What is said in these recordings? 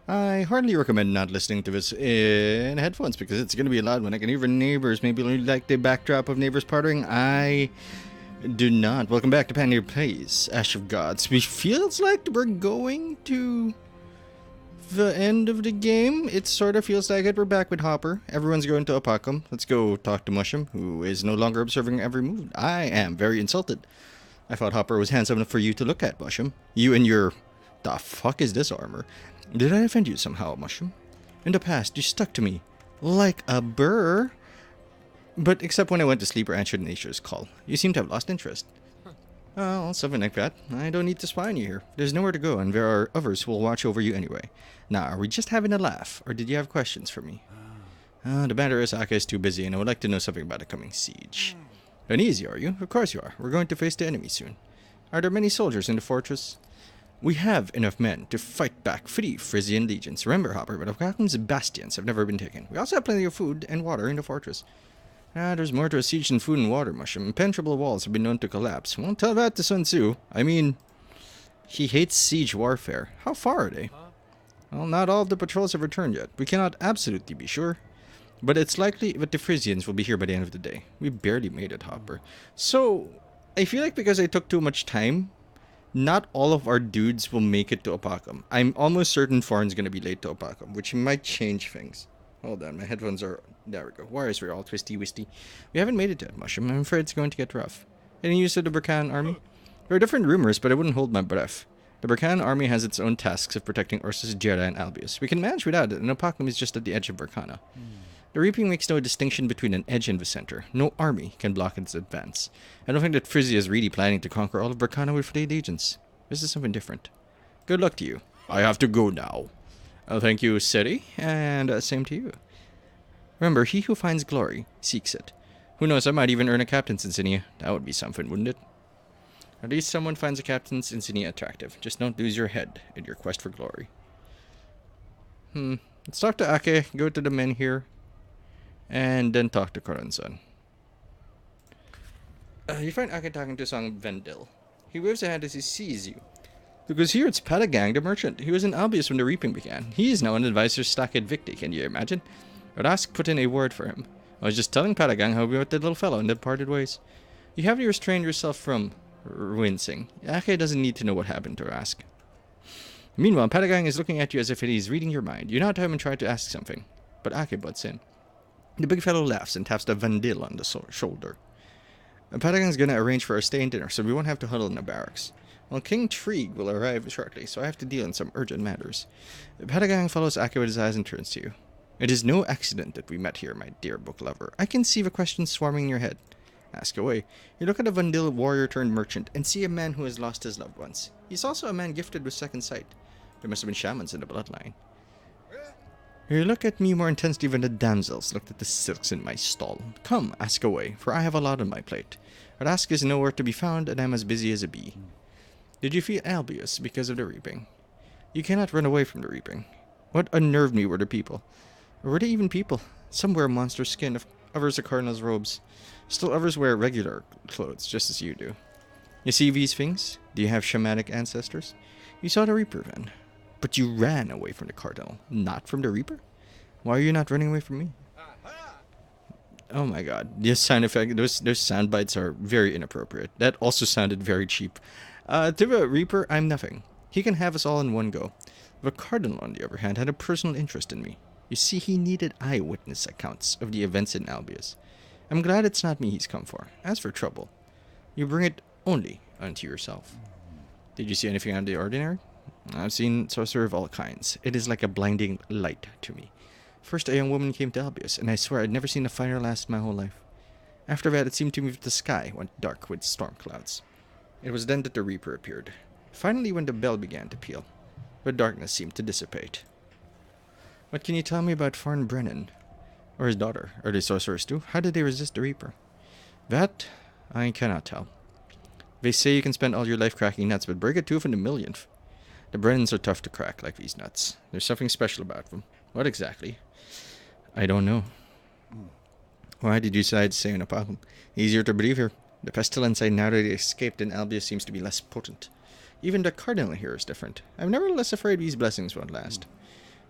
I hardly recommend not listening to this in headphones because it's going to be loud when I can hear neighbors. Maybe like the backdrop of neighbors partying. I do not. Welcome back to Patinator Plays Ash of Gods. We feels like we're going to the end of the game. It sort of feels like it. We're back with Hopper. Everyone's going to Apacum. Let's go talk to Mushroom, who is no longer observing every move. I am very insulted. I thought Hopper was handsome enough for you to look at, Mushroom. You and your... The fuck is this armor? Did I offend you somehow, Mushroom? In the past, you stuck to me like a burr. But except when I went to sleep or answered nature's call. You seem to have lost interest. Well, something like that. I don't need to spy on you here. There's nowhere to go, and there are others who will watch over you anyway. Now, are we just having a laugh, or did you have questions for me? The matter is, Aka is too busy, and I would like to know something about the coming siege. Uneasy, are you? Of course you are. We're going to face the enemy soon. Are there many soldiers in the fortress? We have enough men to fight back 3 Frisian legions. Remember, Hopper, but Okakum's bastions have never been taken. We also have plenty of food and water in the fortress. There's more to a siege than food and water, Mushroom. Impenetrable walls have been known to collapse. Won't tell that to Sun Tzu. I mean, he hates siege warfare. How far are they? Well, not all of the patrols have returned yet. We cannot absolutely be sure. But it's likely that the Frisians will be here by the end of the day. We barely made it, Hopper. So, I feel like because I took too much time, not all of our dudes will make it to Opacum. I'm almost certain Farn's going to be late to Opacum, which might change things. Hold on, my headphones are... There we go. Wires were all twisty-wisty. We haven't made it yet, Mushroom. I'm afraid it's going to get rough. Any use of the Burkan army? There are different rumors, but I wouldn't hold my breath. The Burkan army has its own tasks of protecting Ursus, Jera, and Albius. We can manage without it, and Opacum is just at the edge of Burkana. The reaping makes no distinction between an edge and the center. No army can block its advance. I don't think that Frisia is really planning to conquer all of Burkana with 8 legions. This is something different. Good luck to you. I have to go now. Thank you, Seri, and same to you. Remember, he who finds glory seeks it. Who knows, I might even earn a captain's insignia. That would be something, wouldn't it? At least someone finds a captain's insignia attractive. Just don't lose your head in your quest for glory. Let's talk to Ake, go to the men here, and then talk to Karan-san. You find Ake talking to Song Vendil. He waves a hand as he sees you. Because here it's Patagang, the merchant. He was in Albius when the reaping began. He is now an advisor stuck at Victi, can you imagine? Rask put in a word for him. I was just telling Patagang how we met the little fellow and then parted ways. You haven't restrained yourself from wincing. Ake doesn't need to know what happened to Rask. Meanwhile, Patagang is looking at you as if he's reading your mind. You nod to him and try to ask something. But Ake butts in. The big fellow laughs and taps the Vandil on the shoulder. Patagang's gonna arrange for our stay and dinner, so we won't have to huddle in the barracks. Well, King Trieg will arrive shortly, so I have to deal in some urgent matters. Patagang follows Ake with his eyes and turns to you. It is no accident that we met here, my dear book lover. I can see the questions swarming in your head. Ask away. You look at a Vandil warrior-turned-merchant and see a man who has lost his loved ones. He's also a man gifted with second sight. There must have been shamans in the bloodline. You look at me more intensely than the damsels looked at the silks in my stall. Come, ask away, for I have a lot on my plate. Rask is nowhere to be found, and I am as busy as a bee. Did you feel Albius because of the reaping? You cannot run away from the reaping. What unnerved me were the people. Or were they even people? Some wear monster skin, others are cardinal's robes. Still others wear regular clothes, just as you do. You see these things? Do you have shamanic ancestors? You saw the Reaper then. But you ran away from the Cardinal, not from the Reaper? Why are you not running away from me? Oh my god, this sound effect, those sound bites are very inappropriate. That also sounded very cheap. To the Reaper, I'm nothing. He can have us all in one go. The Cardinal, on the other hand, had a personal interest in me. You see, he needed eyewitness accounts of the events in Albius. I'm glad it's not me he's come for. As for trouble, you bring it only unto yourself. Did you see anything out of the ordinary? I've seen sorcery of all kinds. It is like a blinding light to me. First, a young woman came to Albius, and I swear I'd never seen a finer lass in my whole life. After that, it seemed to me that the sky went dark with storm clouds. It was then that the Reaper appeared. Finally, when the bell began to peal, the darkness seemed to dissipate. What can you tell me about Farn Brennan? Or his daughter? Are they sorcerers too? How did they resist the Reaper? That, I cannot tell. They say you can spend all your life cracking nuts, but break it 2 from the millionth. The Brennans are tough to crack, like these nuts. There's something special about them. What exactly? I don't know. Why did you decide to stay in Apahum? Easier to breathe here. The pestilence I narrowly escaped in Albius seems to be less potent. Even the Cardinal here is different. I'm nevertheless afraid these blessings won't last.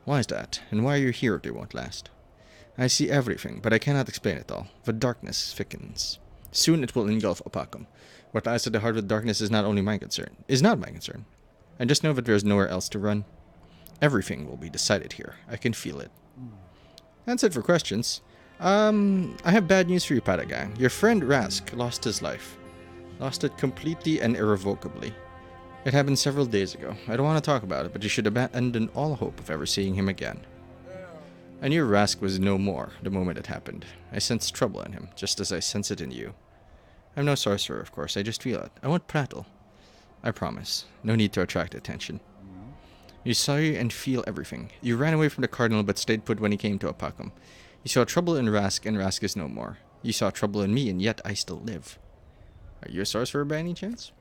Why is that? And why are you here if they won't last? I see everything, but I cannot explain it all. The darkness thickens. Soon it will engulf Opacum. What lies at the heart of the darkness is not my concern. I just know that there is nowhere else to run. Everything will be decided here. I can feel it. That's it for questions. I have bad news for you, Patagang. Your friend Rask lost his life. Lost it completely and irrevocably. It happened several days ago. I don't want to talk about it, but you should abandon all hope of ever seeing him again. I knew Rask was no more the moment it happened. I sensed trouble in him, just as I sense it in you. I'm no sorcerer, of course. I just feel it. I won't prattle. I promise. No need to attract attention. You saw and feel everything. You ran away from the Cardinal but stayed put when he came to Opacum. You saw trouble in Rask and Rask is no more. You saw trouble in me and yet I still live. Are you a sorcerer by any chance?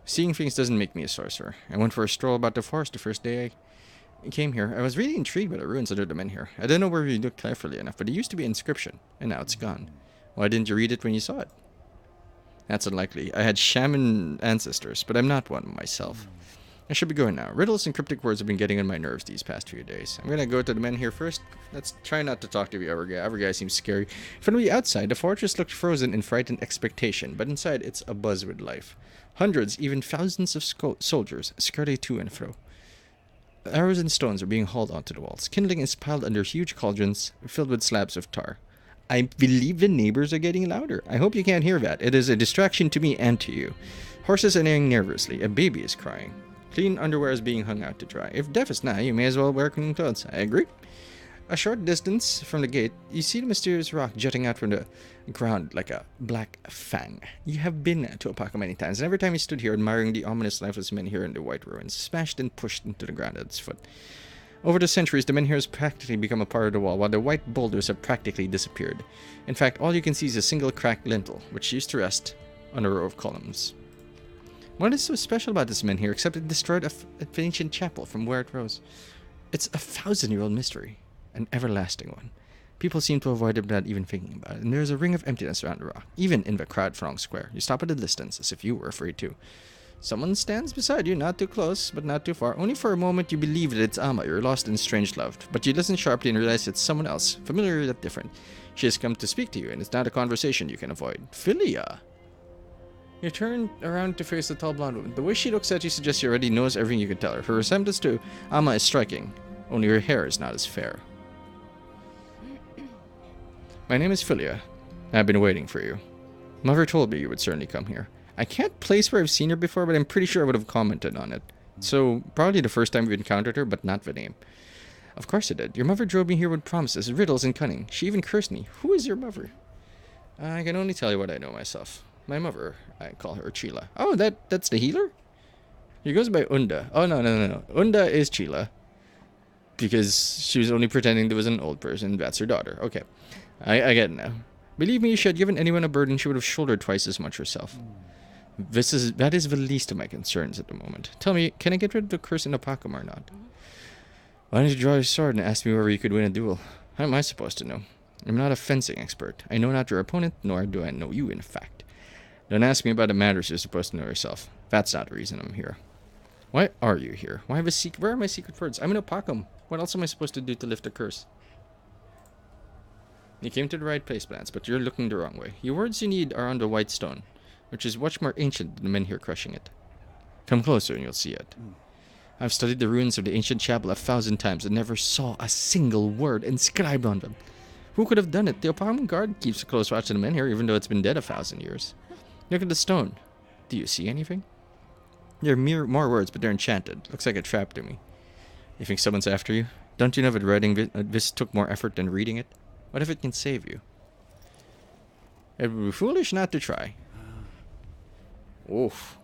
Seeing things doesn't make me a sorcerer. I went for a stroll about the forest the first day I came here. I was really intrigued by the ruins under the menhir. I didn't know where you looked carefully enough, but it used to be an inscription, and now it's gone. Why didn't you read it when you saw it? That's unlikely. I had shaman ancestors, but I'm not one myself. I should be going now. Riddles and cryptic words have been getting on my nerves these past few days. I'm gonna go to the menhir first. Let's try not to talk to the other guy. Other guy seems scary. From the outside, the fortress looked frozen in frightened expectation, but inside it's abuzz with life. Hundreds, even thousands of soldiers scurry to and fro. Arrows and stones are being hauled onto the walls. Kindling is piled under huge cauldrons filled with slabs of tar. I believe the neighbors are getting louder. I hope you can't hear that. It is a distraction to me and to you. Horses are neighing nervously. A baby is crying. Clean underwear is being hung out to dry. If death is nigh, you may as well wear clean clothes. I agree. A short distance from the gate, you see the mysterious rock jutting out from the ground like a black fang. You have been to Opacum many times, and every time you stood here admiring the ominous lifeless men here in the white ruins, smashed and pushed into the ground at its foot. Over the centuries, the menhir has practically become a part of the wall, while the white boulders have practically disappeared. In fact, all you can see is a single cracked lintel, which used to rest on a row of columns. What is so special about this menhir, except it destroyed an ancient chapel from where it rose? It's a 1,000-year-old mystery. An everlasting one. People seem to avoid it without even thinking about it, and there is a ring of emptiness around the rock, even in the crowd-thronged square. You stop at a distance, as if you were afraid to. Someone stands beside you, not too close, but not too far. Only for a moment you believe that it's Amma, you're lost in strange love. But you listen sharply and realize it's someone else, familiar yet different. She has come to speak to you, and it's not a conversation you can avoid. Philia! You turn around to face the tall blonde woman. The way she looks at you suggests she already knows everything you can tell her. Her resemblance to Amma is striking, only her hair is not as fair. My name is Philia. I've been waiting for you. Mother told me you would certainly come here. I can't place where I've seen her before, but I'm pretty sure I would have commented on it. So, probably the first time we've encountered her, but not the name. Of course it did. Your mother drove me here with promises, riddles, and cunning. She even cursed me. Who is your mother? I can only tell you what I know myself. My mother, I call her Chila. Oh, that's the healer? She goes by Unda. Oh, no. Unda is Chila. Because she was only pretending there was an old person. That's her daughter. Okay. I get it now. Believe me, if she had given anyone a burden, she would have shouldered twice as much herself. That is the least of my concerns at the moment. Tell me, can I get rid of the curse in Opacum or not? Why don't you draw your sword and ask me whether you could win a duel? How am I supposed to know? I'm not a fencing expert. I know not your opponent, nor do I know you, in fact. Don't ask me about the matters you're supposed to know yourself. That's not the reason I'm here. Why are you here? Where are my secret words? I'm in Opacum. What else am I supposed to do to lift the curse? You came to the right place, Lance, but you're looking the wrong way. Your words you need are on the white stone, which is much more ancient than the menhir crushing it. Come closer and you'll see it. I've studied the ruins of the ancient chapel 1,000 times and never saw a single word inscribed on them. Who could have done it? The Opacum guard keeps a close watch on the menhir, even though it's been dead 1,000 years. Look at the stone. Do you see anything? There are more words, but they're enchanted. Looks like a trap to me. You think someone's after you? Don't you know that writing this took more effort than reading it? What if it can save you? It would be foolish not to try. Oof.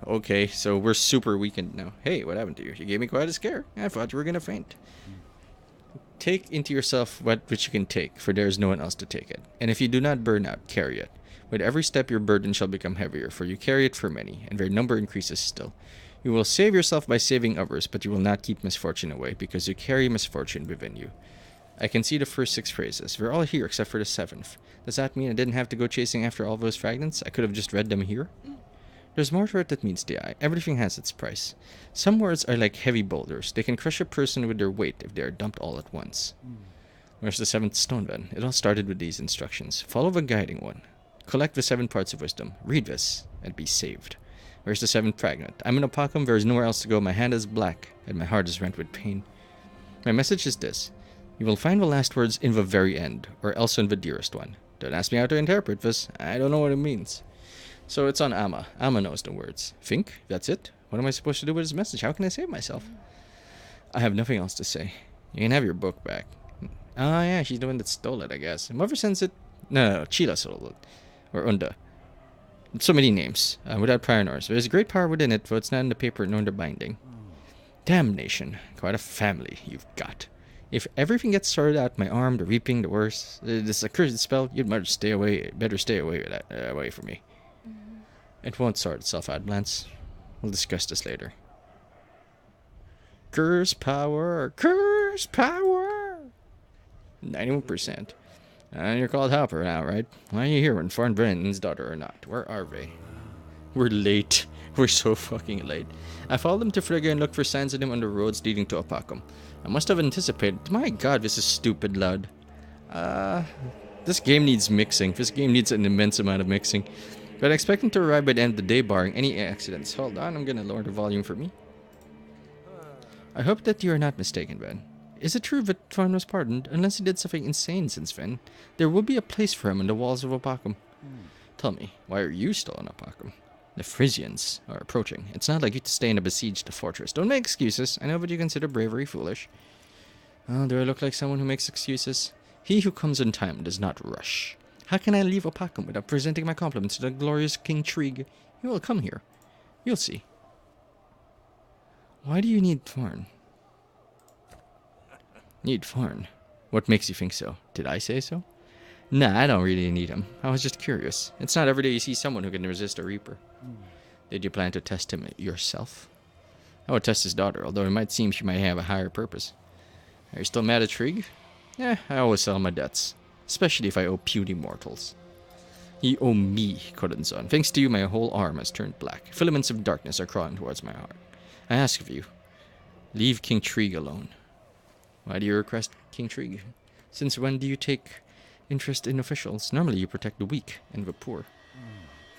Okay, so we're super weakened now. Hey, what happened to you? You gave me quite a scare. I thought you were gonna faint. Take into yourself which you can take, for there is no one else to take it. And if you do not burn out, carry it. With every step your burden shall become heavier, for you carry it for many, and their number increases still. You will save yourself by saving others, but you will not keep misfortune away, because you carry misfortune within you. I can see the first 6 phrases. We're all here except for the 7th. Does that mean I didn't have to go chasing after all those fragments? I could have just read them here? There's more to it that meets the eye. Everything has its price. Some words are like heavy boulders. They can crush a person with their weight if they are dumped all at once. Where's the seventh stone then? It all started with these instructions. Follow the guiding one. Collect the 7 parts of wisdom. Read this, and be saved. Where's the 7th fragment? I'm in Opacum, there is nowhere else to go. My hand is black, and my heart is rent with pain. My message is this. You will find the last words in the very end, or else in the dearest one. Don't ask me how to interpret this. I don't know what it means. So it's on Amma. Amma knows the words. Think? That's it? What am I supposed to do with this message? How can I save myself? I have nothing else to say. You can have your book back. Oh yeah, she's the one that stole it, I guess. Whoever sends it... No, Chila stole it. Or Unda. So many names, without prior knowledge. There's a great power within it, though it's not in the paper nor in the binding. Damnation. Quite a family you've got. If everything gets sorted out, my arm, the reaping, the worse, this accursed spell, you'd better stay away away from me. It won't sort itself out, Blance. We'll discuss this later. Curse power! Curse power! 91%. And you're called Hopper now, right? Why are you here when Foreign Brennan's daughter or not? Where are they? We're late. We're so fucking late. I followed them to Frigga and looked for signs of them on the roads leading to Opacum. I must have anticipated. My god, this is stupid loud. This game needs mixing. This game needs an immense amount of mixing. But I expect them to arrive by the end of the day, barring any accidents. Hold on, I'm gonna lower the volume for me. I hope that you are not mistaken, Ben. Is it true that Thorn was pardoned? Unless he did something insane since then, there will be a place for him on the walls of Opacum. Tell me, why are you still in Opacum? The Frisians are approaching. It's not like you to stay in a besieged fortress. Don't make excuses. I know that you consider bravery foolish. Oh, do I look like someone who makes excuses? He who comes in time does not rush. How can I leave Opacum without presenting my compliments to the glorious King Trig? He will come here. You'll see. Why do you need Thorn? Need Thorn? What makes you think so? Did I say so? Nah, I don't really need him. I was just curious. It's not every day you see someone who can resist a Reaper. Did you plan to test him yourself? I would test his daughter, although it might seem she might have a higher purpose. Are you still mad at Trig? I always sell my debts. Especially if I owe puny mortals. You owe me, Kodanzon. Thanks to you, my whole arm has turned black. Filaments of darkness are crawling towards my heart. I ask of you, leave King Trig alone. Why do you request King Trig? Since when do you take interest in officials? Normally you protect the weak and the poor.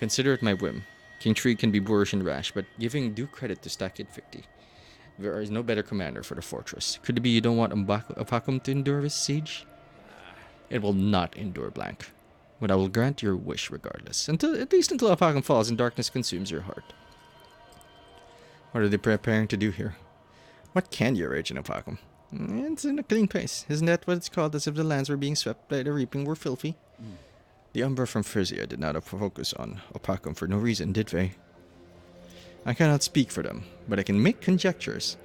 Consider it my whim. King Trig can be boorish and rash, but giving due credit to Stakid Ficti, there is no better commander for the fortress. Could it be you don't want Opacum to endure this siege? It will not endure, Blank. But I will grant your wish regardless. At least until Opacum falls and darkness consumes your heart. What are they preparing to do here? What can you arrange in Opacum? It's in a clean place. Isn't that what it's called, as if the lands were being swept by the reaping were filthy? The Umbra from Frisia did not focus on Opacum for no reason, did they? I cannot speak for them, but I can make conjectures.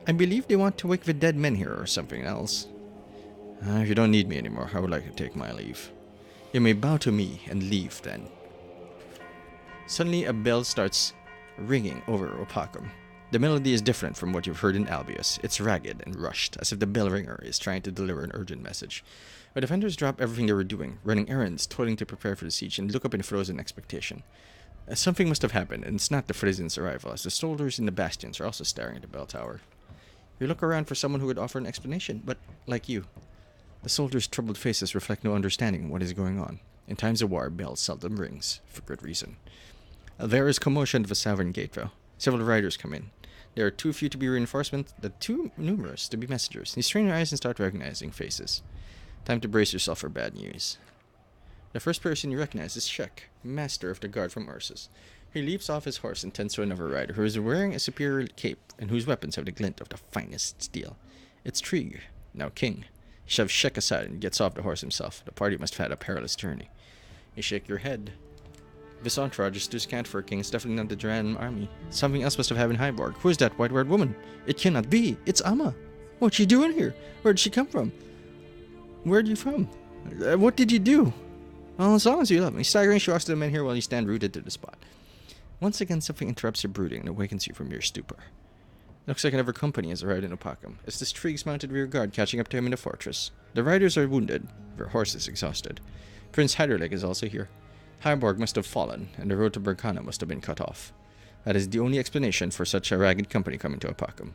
I believe they want to wake the dead men here or something else. If you don't need me anymore, I would like to take my leave. You may bow to me and leave then. Suddenly a bell starts ringing over Opacum. The melody is different from what you've heard in Albius. It's ragged and rushed, as if the bell ringer is trying to deliver an urgent message. The defenders drop everything they were doing, running errands, toiling to prepare for the siege, and look up in frozen expectation. Something must have happened, and it's not the Frisians' arrival, as the soldiers in the bastions are also staring at the bell tower. You look around for someone who would offer an explanation, but, like you, the soldiers' troubled faces reflect no understanding of what is going on. In times of war, bells seldom rings, for good reason. There is commotion at the southern gate, though. Several riders come in. There are too few to be reinforcements, but too numerous to be messengers. You strain your eyes and start recognizing faces. Time to brace yourself for bad news. The first person you recognize is Shek, master of the guard from Ursus. He leaps off his horse and tends to another rider, who is wearing a superior cape and whose weapons have the glint of the finest steel. It's Trig, now king. He shoves Shek aside and gets off the horse himself. The party must have had a perilous journey. You shake your head. This entourage is too scant for a king. It's definitely not the Duran army. Something else must have happened in Hyborg. Who is that white-haired woman? It cannot be. It's Amma. What's she doing here? Where did she come from? Where are you from? What did you do? Well, as long as you love me. Staggering, she walks to the men here while you stand rooted to the spot. Once again, something interrupts your brooding and awakens you from your stupor. Looks like another company has arrived in Opacum. It's this Trig's mounted rear guard catching up to him in the fortress. The riders are wounded. Their horses exhausted. Prince Heiderleg is also here. Hyborg must have fallen, and the road to Berkana must have been cut off. That is the only explanation for such a ragged company coming to Apacum.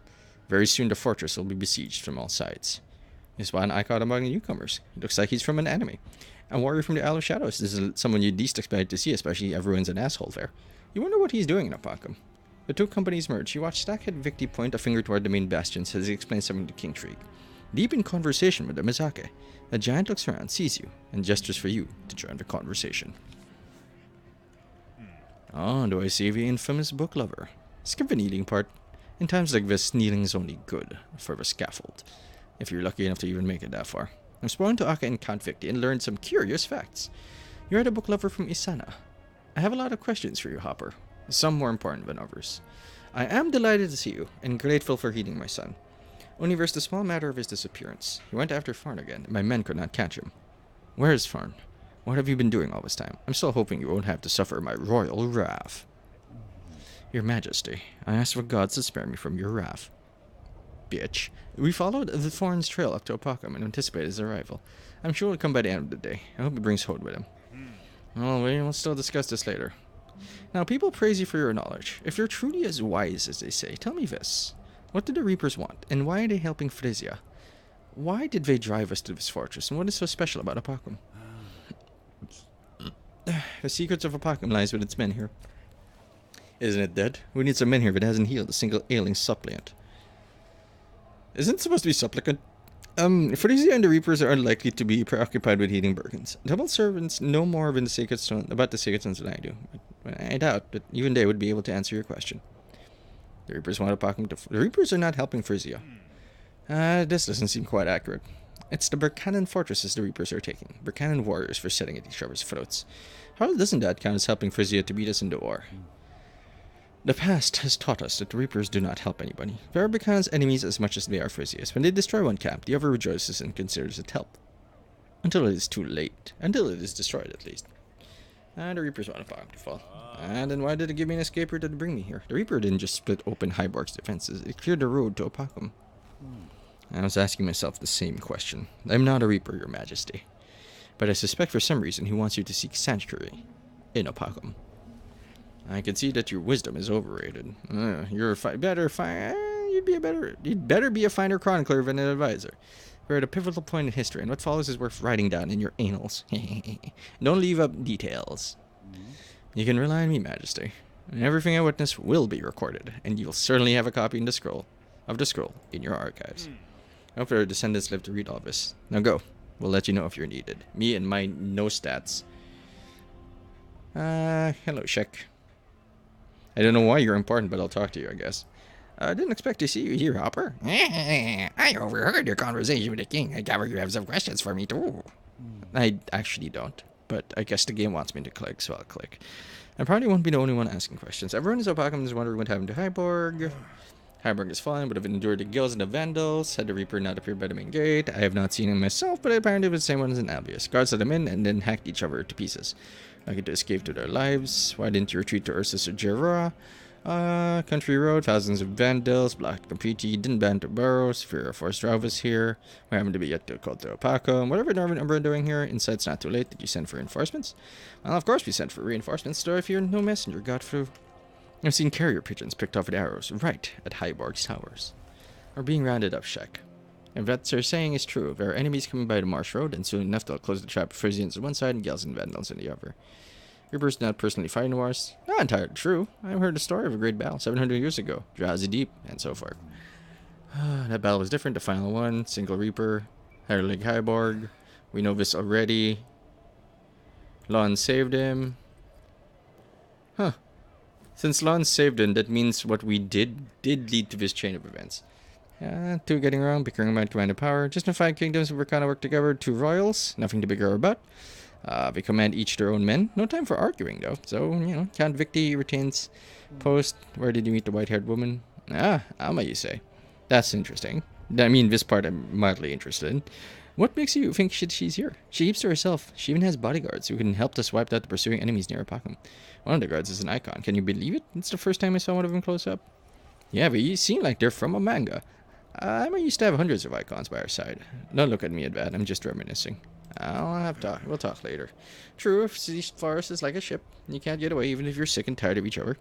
Very soon the fortress will be besieged from all sides. This one I caught among the newcomers. He looks like he's from an anime. A warrior from the Isle of Shadows. This is someone you'd least expect to see, especially everyone's an asshole there. You wonder what he's doing in Apacum. The two companies merge. You watch Stackhead Victi point a finger toward the main bastions as he explains something to King Shriek. Deep in conversation with the massacre, the giant looks around, sees you, and gestures for you to join the conversation. Oh, do I see the infamous book lover? Skip the kneeling part. In times like this, kneeling is only good for the scaffold, if you're lucky enough to even make it that far. I'm spoken to Akka and Count Victi and learned some curious facts. You're the book lover from Isana. I have a lot of questions for you, Hopper. Some more important than others. I am delighted to see you, and grateful for heeding my son. Only there's the small matter of his disappearance. He went after Farn again, and my men could not catch him. Where is Farn? What have you been doing all this time? I'm still hoping you won't have to suffer my royal wrath. Your Majesty, I ask the gods to spare me from your wrath. Bitch. We followed the Thorn's trail up to Apacum and anticipated his arrival. I'm sure he'll come by the end of the day. I hope he brings Hode with him. Oh, we'll still discuss this later. Now, people praise you for your knowledge. If you're truly as wise as they say, tell me this. What do the Reapers want, and why are they helping Frisia? Why did they drive us to this fortress, and what is so special about Apacum? The secrets of Apacum lies with its men here. Isn't it dead? We need some men here that hasn't healed a single ailing suppliant. Isn't it supposed to be supplicant? Frisia and the Reapers are unlikely to be preoccupied with healing Birkins. Double servants know more about the Sacred Stones than I do. But I doubt that even they would be able to answer your question. The Reapers want Apacum to... The Reapers are not helping Frisia. This doesn't seem quite accurate. It's the Burkanan fortresses the Reapers are taking. Burkanan warriors for setting at each other's throats. How doesn't that count as helping Frisia to beat us in the war? The past has taught us that the Reapers do not help anybody. They are Burkanan's enemies as much as they are Frisia's. When they destroy one camp, the other rejoices and considers it help. Until it is too late. Until it is destroyed, at least. And the Reapers want Apacum to fall. And then why did it give me an escape route to bring me here? The Reaper didn't just split open Hyborg's defenses. It cleared the road to Apacum. I was asking myself the same question. I'm not a Reaper, Your Majesty. But I suspect for some reason he wants you to seek sanctuary in Apacum. I can see that your wisdom is overrated. You're you'd better be a finer chronicler than an advisor. We're at a pivotal point in history, and what follows is worth writing down in your annals. Don't leave up details. You can rely on me, Majesty. Everything I witness will be recorded, and you'll certainly have a copy in the scroll in your archives. I hope our descendants live to read all this. Now go. We'll let you know if you're needed. Me and my no stats. Hello, Shek. I don't know why you're important, but I'll talk to you, I guess. I didn't expect to see you here, Hopper. I overheard your conversation with the king. I gather you have some questions for me, too. I actually don't, but I guess the game wants me to click, so I'll click. I probably won't be the only one asking questions. Everyone in Apacum is wondering what happened to Hyborg. Hyborg is fine, but have endured the Gills and the Vandals. Had the Reaper not appeared by the main gate. I have not seen him myself, but apparently it was the same one as in Albius. Guards let them in and then hacked each other to pieces. Lucky to escape to their lives. Why didn't you retreat to Ursus or Jera? Country road, thousands of Vandals, blocked completely, didn't ban to burrows, fear of forced Dravas here. We happen to be yet to call to Apacum. Whatever Norman and Umber are doing here, insight's not too late. Did you send for reinforcements? Well, of course we sent for reinforcements, though if you're no messenger got through. I've seen carrier pigeons picked off with arrows, right at Hyborg's towers. Are being rounded up, Shek. If what they're saying is true, there are enemies coming by the marsh road, and soon enough they'll close the trap of Frisians on one side and Gels and Vandals on the other. Reapers not personally fighting wars? Not entirely true. I've heard the story of a great battle 700 years ago, Drowsy Deep, and so forth. That battle was different, the final one, single Reaper, Higher Leg Hyborg. We know this already. Lon saved him. Huh. Since Lon saved him, that means what we did lead to this chain of events. Two getting around, bickering about command and power. Just in 5 kingdoms we kind of work together. 2 royals, nothing to bicker about. They command each their own men. No time for arguing, though. So, Count Victi retains post. Where did you meet the white-haired woman? Alma, you say. That's interesting. I mean, this part I'm mildly interested in. What makes you think she's here? She keeps to herself. She even has bodyguards who can help us wipe out the pursuing enemies near Apacum. One of the guards is an icon. Can you believe it? It's the first time I saw one of them close up. Yeah, but you seem like they're from a manga. I used to have hundreds of icons by our side. Don't look at me at that. I'm just reminiscing. We'll talk later. True, if Sea Forest is like a ship. You can't get away even if you're sick and tired of each other.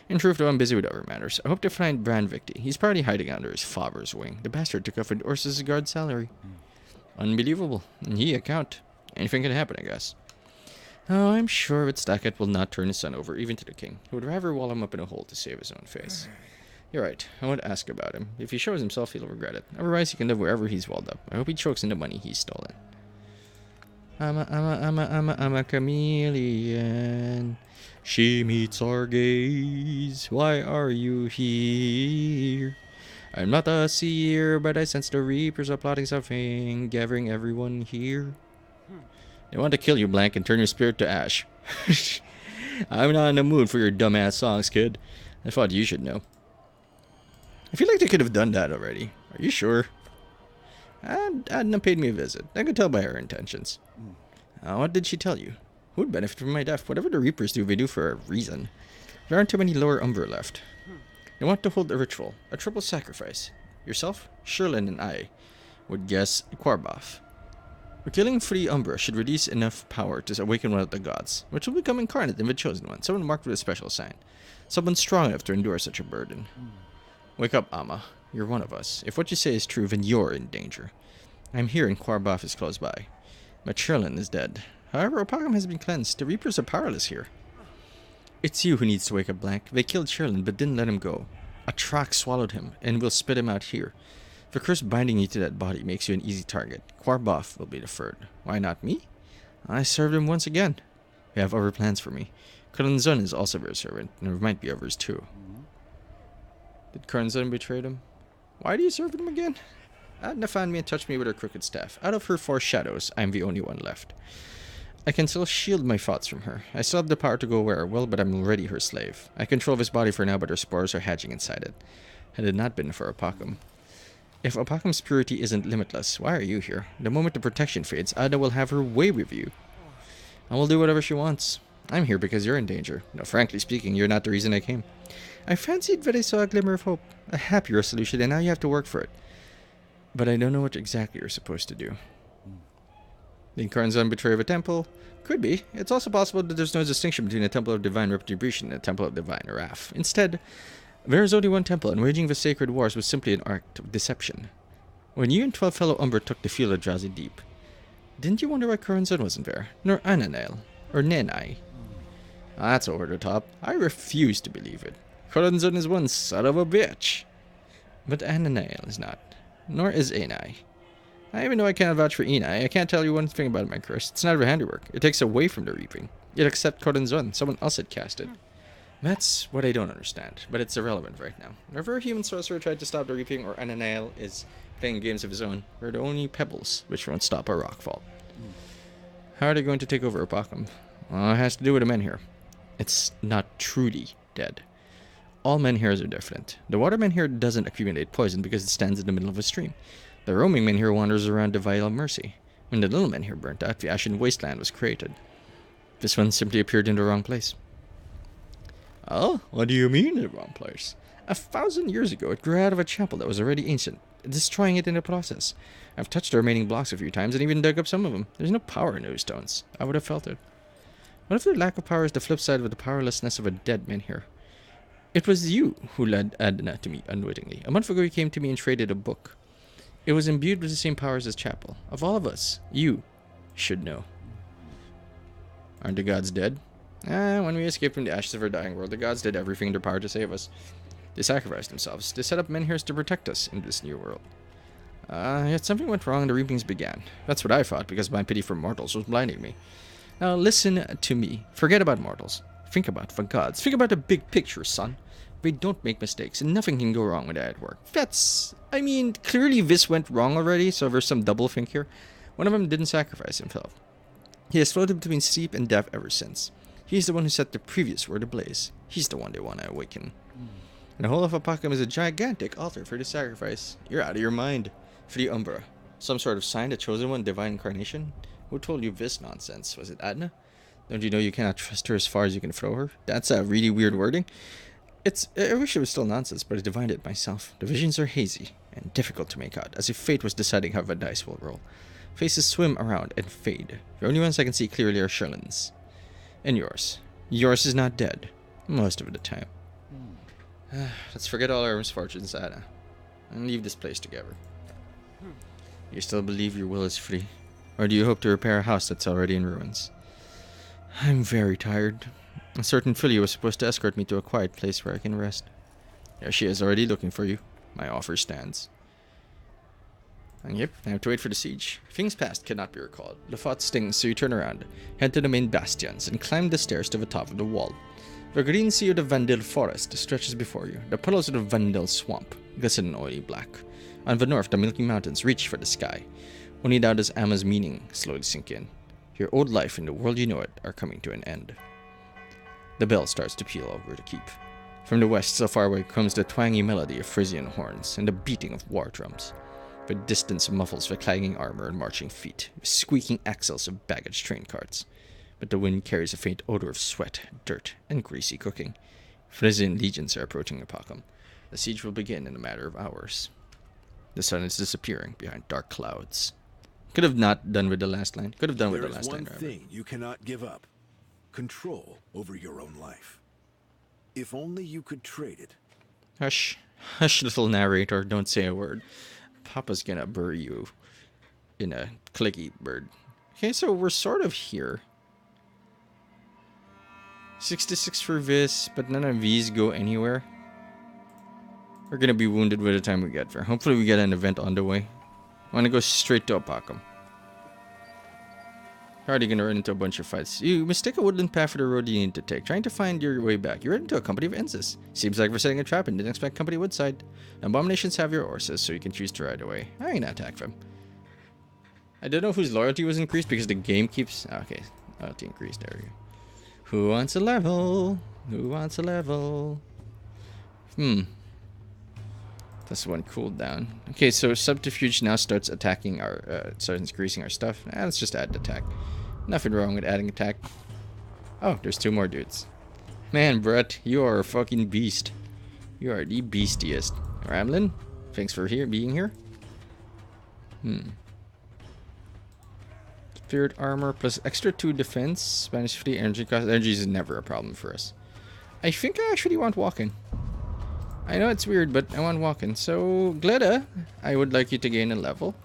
In truth, though, I'm busy with other matters. I hope to find Brand Victy. He's probably hiding under his father's wing. The bastard took off with Ursa's guard salary. Unbelievable. And he a count. Anything can happen, I guess. Oh, I'm sure that Stackett will not turn his son over, even to the king. He would rather wall him up in a hole to save his own face. You're right. I won't ask about him. If he shows himself, he'll regret it. Otherwise, he can live wherever he's walled up. I hope he chokes in the money he's stolen. I'm a chameleon. She meets our gaze. Why are you here? I'm not a seer, but I sense the reapers are plotting something, gathering everyone here. They want to kill you, Blank, and turn your spirit to ash. I'm not in the mood for your dumbass songs, kid. I thought you should know. I feel like they could have done that already. Are you sure? Adna paid me a visit. I could tell by her intentions. What did she tell you? Who would benefit from my death? Whatever the Reapers do, they do for a reason. There aren't too many lower Umbra left. They want to hold a ritual, a triple sacrifice. Yourself, Sherlin, and I would guess Quarbaf. Killing 3 Umbra should release enough power to awaken one of the gods, which will become incarnate in the chosen one, someone marked with a special sign. Someone strong enough to endure such a burden. Wake up, Amma. You're one of us. If what you say is true, then you're in danger. I'm here and Quarbaf is close by. But Sherlin is dead. However, Opagam has been cleansed. The Reapers are powerless here. It's you who needs to wake up, Blank. They killed Sherlin, but didn't let him go. A track swallowed him, and will spit him out here. The curse binding you to that body makes you an easy target. Quarbaf will be the third. Why not me? I served him once again. They have other plans for me. Karanzun is also their servant, and there might be others too. Did Karanzun betray them? Why do you serve them again? Adna found me and touched me with her crooked staff. Out of her 4 shadows, I am the only one left. I can still shield my thoughts from her. I still have the power to go where I will, but I'm already her slave. I control this body for now, but her spores are hatching inside it. Had it not been for Opakam. If Opakam's purity isn't limitless, why are you here? The moment the protection fades, Adna will have her way with you. I will do whatever she wants. I'm here because you're in danger. No, frankly speaking, you're not the reason I came. I fancied that I saw a glimmer of hope, a happier solution, and now you have to work for it. But I don't know what exactly you're supposed to do. Did Karanzan betray the temple? Could be. It's also possible that there's no distinction between a temple of divine retribution and a temple of divine wrath. Instead, there is only one temple, and waging the sacred wars was simply an act of deception. When you and 12 fellow Umbra took the field of Drowsy Deep, didn't you wonder why Karanzan wasn't there? Nor Ananael, or Nenai? That's over the top. I refuse to believe it. Karanzan is one son of a bitch. But Ananael is not. Nor is Enai. Even though I cannot vouch for Enai, I can't tell you one thing about my curse. It's not her handiwork. It takes away from the reaping. Yet except Karanzan, someone else had cast it. That's what I don't understand, but it's irrelevant right now. Whenever a human sorcerer tried to stop the reaping or Ananael is playing games of his own, we're the only pebbles which won't stop a rockfall. How are they going to take over Opakam? Well, it has to do with the men here. It's not truly dead. All menhirs are different. The water menhir doesn't accumulate poison because it stands in the middle of a stream. The roaming menhir wanders around the Vile of Mercy. When the little menhir burnt out, the ashen wasteland was created. This one simply appeared in the wrong place. Oh, what do you mean in the wrong place? 1,000 years ago, it grew out of a chapel that was already ancient, destroying it in the process. I've touched the remaining blocks a few times and even dug up some of them. There's no power in those stones. I would have felt it. What if the lack of power is the flip side of the powerlessness of a dead menhir? It was you who led Adna to me unwittingly. A month ago, you came to me and traded a book. It was imbued with the same powers as Chapel. Of all of us, you should know. Aren't the gods dead? When we escaped from the ashes of our dying world, the gods did everything in their power to save us. They sacrificed themselves. They set up menhirs to protect us in this new world. Yet something went wrong and the reapings began. That's what I thought, because my pity for mortals was blinding me. Now listen to me. Forget about mortals. Think about the gods. Think about the big picture, son. They don't make mistakes, and nothing can go wrong when they're at work. Clearly this went wrong already, so there's some double think here. One of them didn't sacrifice himself. He has floated between sleep and death ever since. He's the one who set the previous world ablaze. He's the one they want to awaken. And the whole of Apakam is a gigantic altar for the sacrifice. You're out of your mind. For the Umbra. Some sort of sign, the chosen one, divine incarnation? Who told you this nonsense? Was it Adna? Don't you know you cannot trust her as far as you can throw her? That's a really weird wording. I wish it was still nonsense, but I divined it myself. The visions are hazy and difficult to make out, as if fate was deciding how the dice will roll. Faces swim around and fade. The only ones I can see clearly are Sherlin's. And yours. Yours is not dead. Most of the time. Let's forget all our misfortunes, Anna, and leave this place together. You still believe your will is free? Or do you hope to repair a house that's already in ruins? I'm very tired. A certain filly was supposed to escort me to a quiet place where I can rest. There she is, already looking for you. My offer stands. And yep, I have to wait for the siege. Things past cannot be recalled. The thought stings, so you turn around, head to the main bastions, and climb the stairs to the top of the wall. The green sea of the Vandal forest stretches before you. The puddles of the Vandal swamp glisten in oily black. On the north, the Milky Mountains reach for the sky. Only now does Amma's meaning slowly sink in. Your old life and the world you know it are coming to an end. The bell starts to peal over the keep. From the west, so far away, comes the twangy melody of Frisian horns and the beating of war drums. The distance muffles the clanging armor and marching feet, the squeaking axles of baggage train carts. But the wind carries a faint odor of sweat, dirt, and greasy cooking. Frisian legions are approaching Apacum. The siege will begin in a matter of hours. The sun is disappearing behind dark clouds. Could have not done with the last line. Could have done with the last line. There is one thing you cannot give up. Control over your own life. If only you could trade it. Hush. Hush, little narrator. Don't say a word. Papa's gonna bury you in a clicky bird. Okay, so we're sort of here. 66 for this, but none of these go anywhere. We're gonna be wounded by the time we get there. Hopefully we get an event on the way. I want to go straight to Apacum. Already gonna run into a bunch of fights. You mistake a woodland path for the road you need to take, trying to find your way back. You run into a company of Enzes. Seems like we're setting a trap and didn't expect company Woodside. Abominations have your horses, so you can choose to ride away. I'm gonna attack them. I don't know if whose loyalty was increased because the game keeps... Okay, loyalty increased. There we go. Who wants a level? Who wants a level? This one cooled down. Okay, so Subterfuge now starts attacking our... starts increasing our stuff. Let's just add attack. Nothing wrong with adding attack. Oh, there's two more dudes. Man, Brett, you are a fucking beast. You are the beastiest. Ramlin, thanks for being here. Spirit armor plus extra 2 defense. Spanish free energy cost. Energy is never a problem for us. I think I actually want walking. I know it's weird, but I want walking. So, Gleda, I would like you to gain a level.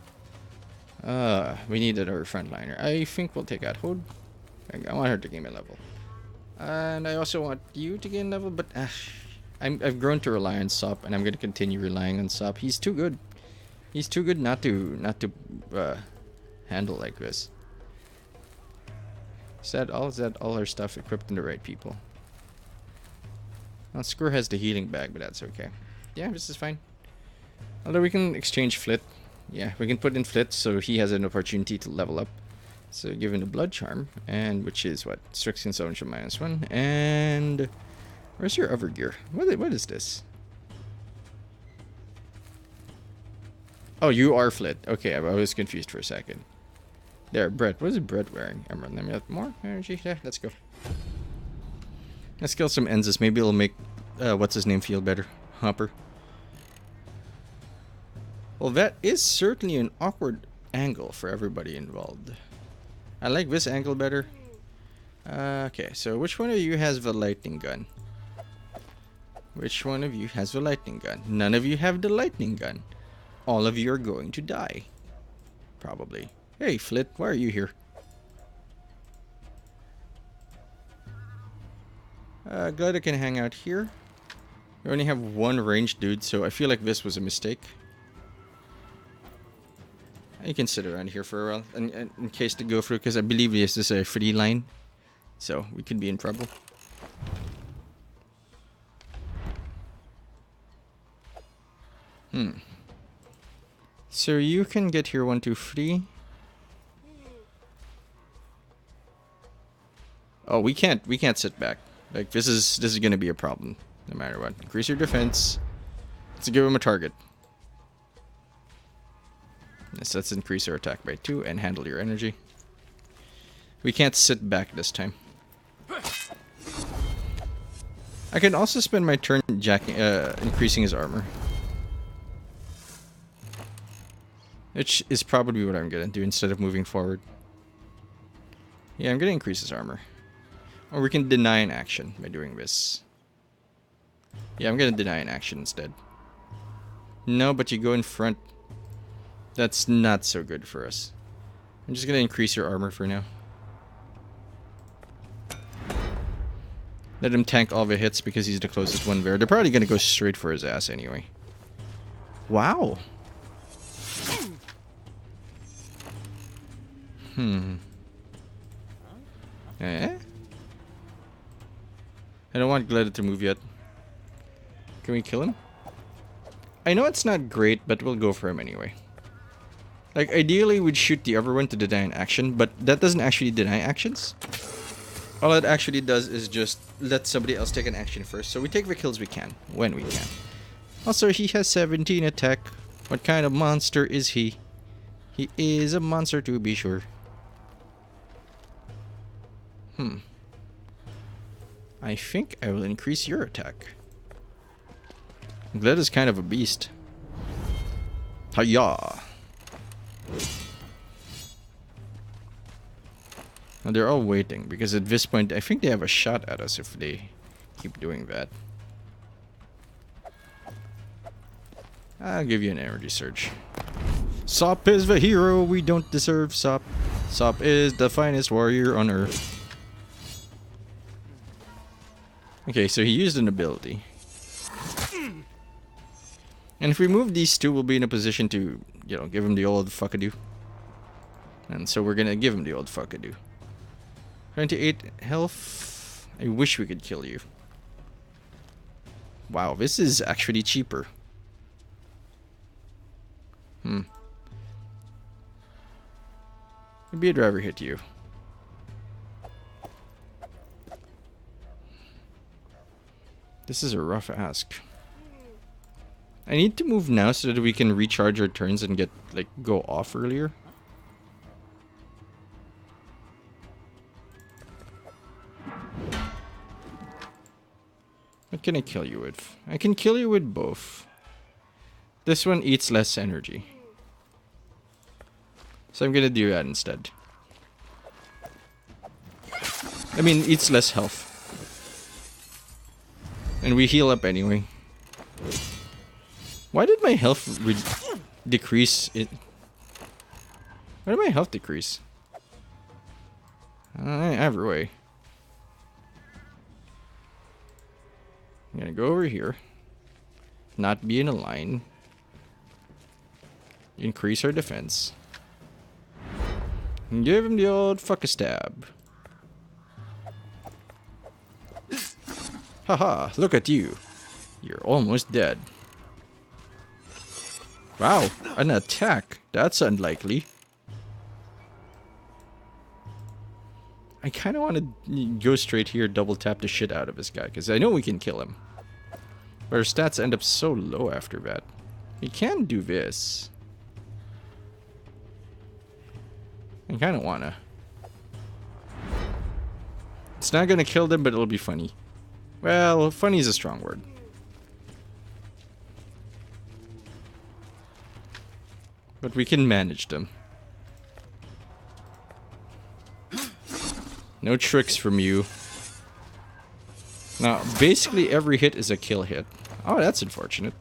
We need another frontliner. I think we'll take out Hode. I want her to gain a level. And I also want you to gain level, but I've grown to rely on Sop, and I'm going to continue relying on Sop. He's too good. He's too good not to handle like this. Is that all our stuff equipped in the right people? Well, Square has the healing bag, but that's okay. Yeah, this is fine. Although we can exchange Flit. Yeah, we can put in Flit so he has an opportunity to level up. So give him the Blood Charm, and which is what? Strix Consumption -1. And where's your other gear? What is this? Oh, you are Flit. Okay, I was confused for a second. There, Brett. What is Brett wearing? Emerald. Let me have more energy. Yeah, let's go. Let's kill some Enzes. Maybe it'll make what's his name feel better. Hopper. Well, that is certainly an awkward angle for everybody involved. I like this angle better. Okay, so which one of you has the lightning gun? Which one of you has the lightning gun? None of you have the lightning gun. All of you are going to die. Probably. Hey, Flit, why are you here? Glad I can hang out here. We only have one ranged dude, so I feel like this was a mistake. You can sit around here for a while in case to go through, because I believe this is a free line. So we could be in trouble. So you can get here 1, 2, 3. Oh, we can't sit back. Like this is gonna be a problem, no matter what. Increase your defense. Let's give him a target. Yes, let's increase our attack by 2 and handle your energy. We can't sit back this time. I can also spend my turn increasing his armor. Which is probably what I'm gonna do instead of moving forward. Yeah, I'm gonna increase his armor. Or we can deny an action by doing this. Yeah, I'm gonna deny an action instead. No, but you go in front. That's not so good for us. I'm just gonna increase your armor for now. Let him tank all the hits because he's the closest one there. They're probably gonna go straight for his ass anyway. Wow. Eh? I don't want Gleda to move yet. Can we kill him? I know it's not great, but we'll go for him anyway. Like, ideally, we'd shoot the other one to deny an action, but that doesn't actually deny actions. All it actually does is just let somebody else take an action first. So we take the kills we can, when we can. Also, he has 17 attack. What kind of monster is he? He is a monster to be sure. I think I will increase your attack. Gleda's kind of a beast. Hiya! Now they're all waiting because at this point I think they have a shot at us if they keep doing that. I'll give you an energy surge. Sop is the hero, we don't deserve Sop. Sop is the finest warrior on earth. Okay, so he used an ability. And if we move these two, we'll be in a position to, you know, give him the old fuckadoo. And so we're gonna give him the old fuckadoo. 28 health. I wish we could kill you. Wow, this is actually cheaper. Maybe I'd rather hit you. This is a rough ask. I need to move now so that we can recharge our turns and get, like, go off earlier. What can I kill you with? I can kill you with both. This one eats less energy. So I'm gonna do that instead. I mean, eats less health. And we heal up anyway. Why did my health decrease? Why did my health decrease? Either way. I'm gonna go over here. Not be in a line. Increase our defense. And give him the old fuck a stab. Haha, look at you. You're almost dead. Wow, an attack. That's unlikely. I kind of want to go straight here, double tap the shit out of this guy, because I know we can kill him. But our stats end up so low after that. We can do this. I kind of want to. It's not going to kill them, but it'll be funny. Well, funny is a strong word. But we can manage them. No tricks from you. Now, basically every hit is a kill hit. Oh, that's unfortunate.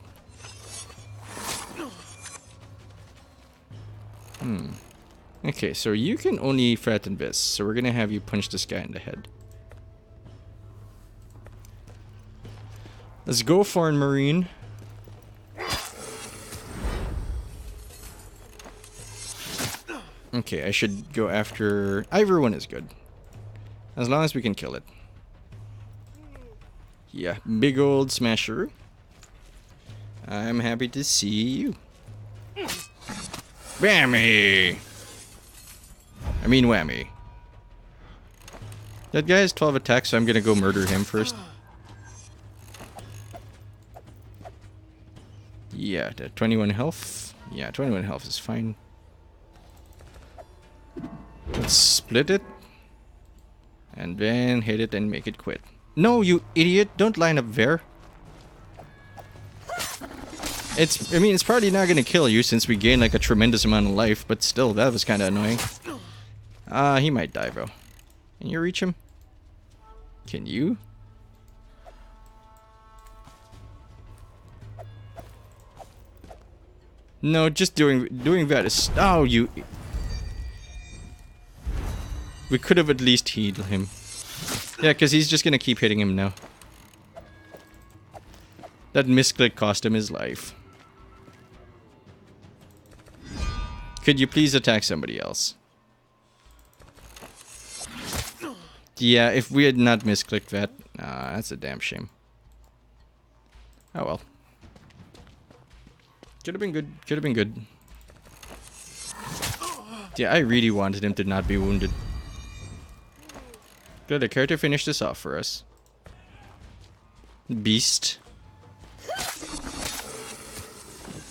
Okay, so you can only threaten this. So we're gonna have you punch this guy in the head. Let's go, foreign marine. Okay, I should go after... Either one is good. As long as we can kill it. Yeah, big old smasher. I'm happy to see you. Whammy! I mean whammy. That guy has 12 attacks, so I'm gonna go murder him first. Yeah, 21 health. Yeah, 21 health is fine. Let's split it. And then hit it and make it quit. No, you idiot! Don't line up there. I mean, it's probably not gonna kill you since we gain like a tremendous amount of life, but still, that was kind of annoying. He might die, bro. Can you reach him? Can you? No, just doing that is... Oh, you... We could have at least healed him. Yeah, because he's just gonna keep hitting him now. That misclick cost him his life. Could you please attack somebody else? Yeah, if we had not misclicked that... Nah, that's a damn shame. Oh well. Could have been good. Could have been good. Yeah, I really wanted him to not be wounded. Good, the character finished this off for us. Beast.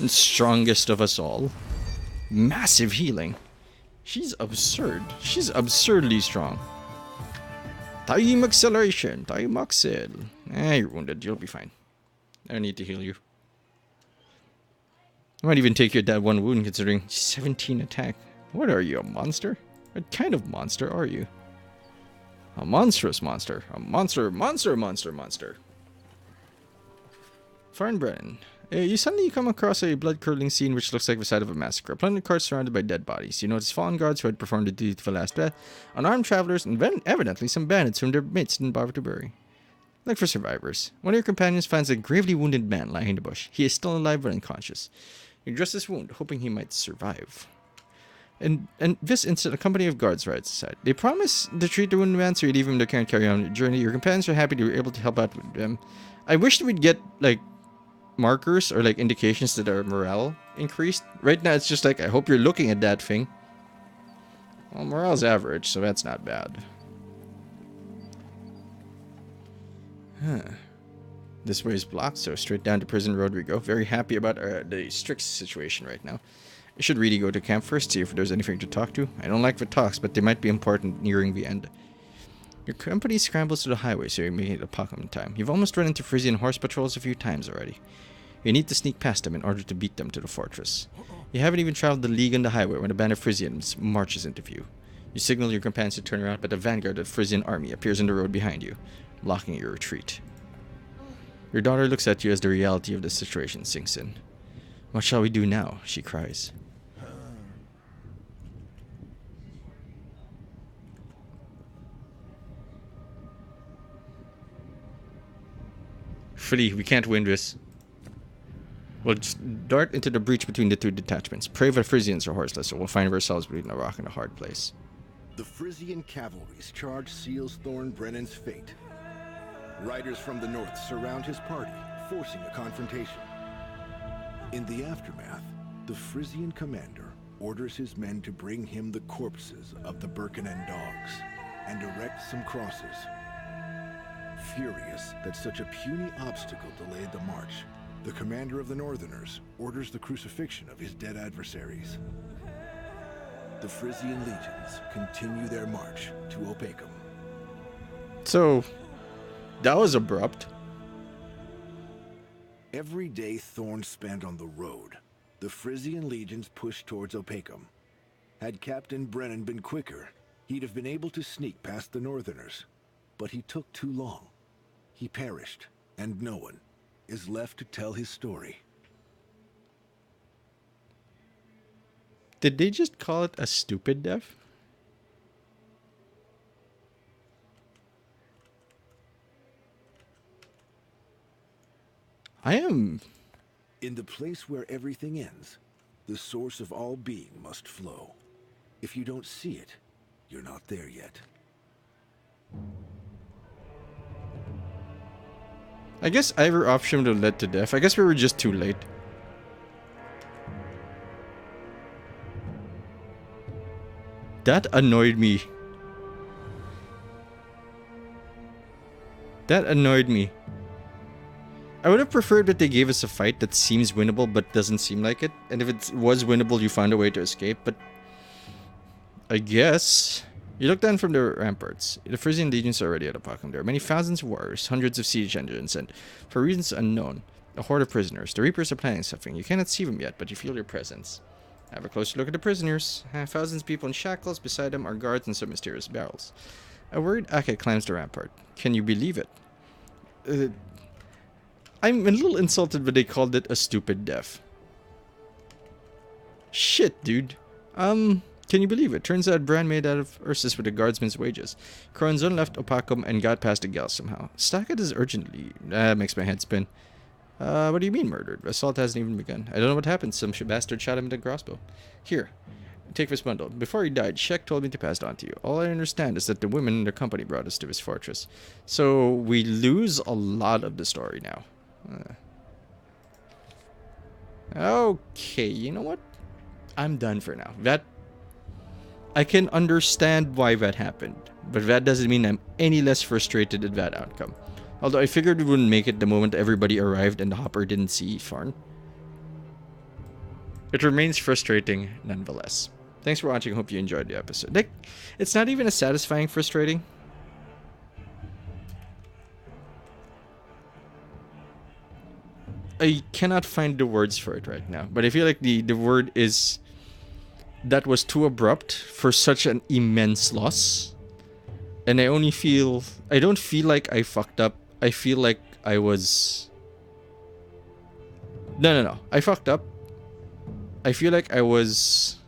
And strongest of us all. Massive healing. She's absurd. She's absurdly strong. Time acceleration. Time accel. You're wounded. You'll be fine. I don't need to heal you. I might even take you that one wound considering 17 attack. What are you, a monster? What kind of monster are you? A monstrous monster. A monster. Farn Brennan. You suddenly come across a blood-curdling scene which looks like the site of a massacre. A plenty of carts surrounded by dead bodies. You notice fallen guards who had performed the duty to the last breath, unarmed travelers, and evidently some bandits whom their mates didn't bother to bury. Look for survivors. One of your companions finds a gravely wounded man lying in the bush. He is still alive but unconscious. You dress his wound, hoping he might survive. And this instant, a company of guards rides aside. They promise to treat the wounded man so you leave him to carry on the journey. Your companions are happy to be able to help out with them. I wish we'd get, like, markers or, like, indications that our morale increased. Right now, it's just like, I hope you're looking at that thing. Well, morale's average, so that's not bad. Huh. This way is blocked, so straight down to Prison Road we go. Very happy about the Strix situation right now. I should really go to camp first, see if there's anything to talk to. I don't like the talks, but they might be important nearing the end. Your company scrambles to the highway, so you make it a pocket in time. You've almost run into Frisian horse patrols a few times already. You need to sneak past them in order to beat them to the fortress. You haven't even traveled the league on the highway when a band of Frisians marches into view. You signal your companions to turn around, but the vanguard of the Frisian army appears in the road behind you, blocking your retreat. Your daughter looks at you as the reality of the situation sinks in. What shall we do now? She cries. Flee, we can't win this. We'll just dart into the breach between the two detachments. Pray the Frisians are horseless, or we'll find ourselves between a rock and a hard place. The Frisian cavalry's charge seals Thorn Brennan's fate. Riders from the north surround his party, forcing a confrontation. In the aftermath, the Frisian commander orders his men to bring him the corpses of the Birkenhead dogs and erect some crosses. Furious that such a puny obstacle delayed the march, the commander of the Northerners orders the crucifixion of his dead adversaries. The Frisian legions continue their march to Opacum. So, that was abrupt. Every day Thorn spent on the road, the Frisian legions pushed towards Opacum. Had Captain Brennan been quicker, he'd have been able to sneak past the Northerners. But he took too long. He perished, and no one is left to tell his story. Did they just call it a stupid death? I am... In the place where everything ends, the source of all being must flow. If you don't see it, you're not there yet. I guess either option would have led to death. I guess we were just too late. That annoyed me. That annoyed me. I would have preferred that they gave us a fight that seems winnable but doesn't seem like it. And if it was winnable, you found a way to escape. But I guess... You look down from the ramparts. The Frisian legions are already at Opacum. There are many thousands of warriors, hundreds of siege engines, and, for reasons unknown, a horde of prisoners. The Reapers are planning something. You cannot see them yet, but you feel their presence. Have a closer look at the prisoners. Thousands of people in shackles. Beside them are guards and some mysterious barrels. A worried Ake climbs the rampart. Can you believe it? I'm a little insulted that they called it a stupid death. Shit, dude. Can you believe it? Turns out Bran made out of Ursus with the guardsman's wages. Corazon left Opacum and got past the gals somehow. Stack it as urgently. That makes my head spin. What do you mean murdered? Assault hasn't even begun. I don't know what happened. Some bastard shot him with a crossbow. Here, take this bundle. Before he died, Shek told me to pass it on to you. All I understand is that the women in their company brought us to his fortress. So we lose a lot of the story now. Okay, you know what? I'm done for now. I can understand why that happened, but that doesn't mean I'm any less frustrated at that outcome. Although I figured we wouldn't make it the moment everybody arrived and the Hopper didn't see Farn. It remains frustrating nonetheless. Thanks for watching. Hope you enjoyed the episode. Like, it's not even a satisfying frustrating. I cannot find the words for it right now, but I feel like the word is that was too abrupt for such an immense loss. And I don't feel like I fucked up. I feel like I was... No. I fucked up. I feel like I was...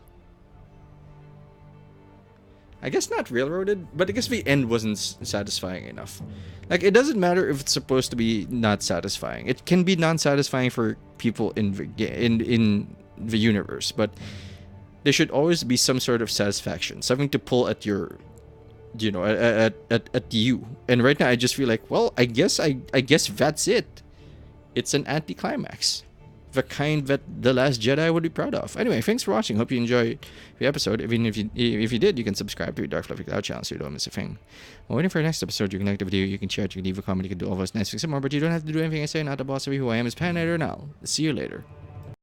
I guess not railroaded, but I guess the end wasn't satisfying enough. Like, it doesn't matter if it's supposed to be not satisfying. It can be non-satisfying for people in the universe, but there should always be some sort of satisfaction, something to pull at your, you know, at you. And right now, I just feel like, well, I guess that's it. It's an anticlimax, the kind that The Last Jedi would be proud of. Anyway, thanks for watching. Hope you enjoyed the episode. Even if you did, you can subscribe to your Dark Fluffy Cloud channel so you don't miss a thing. While waiting for our next episode, you can like the video, you can share it, you can leave a comment, you can do all those nice things and more, but you don't have to do anything I say. Not the boss of who I am is Patinator now. See you later.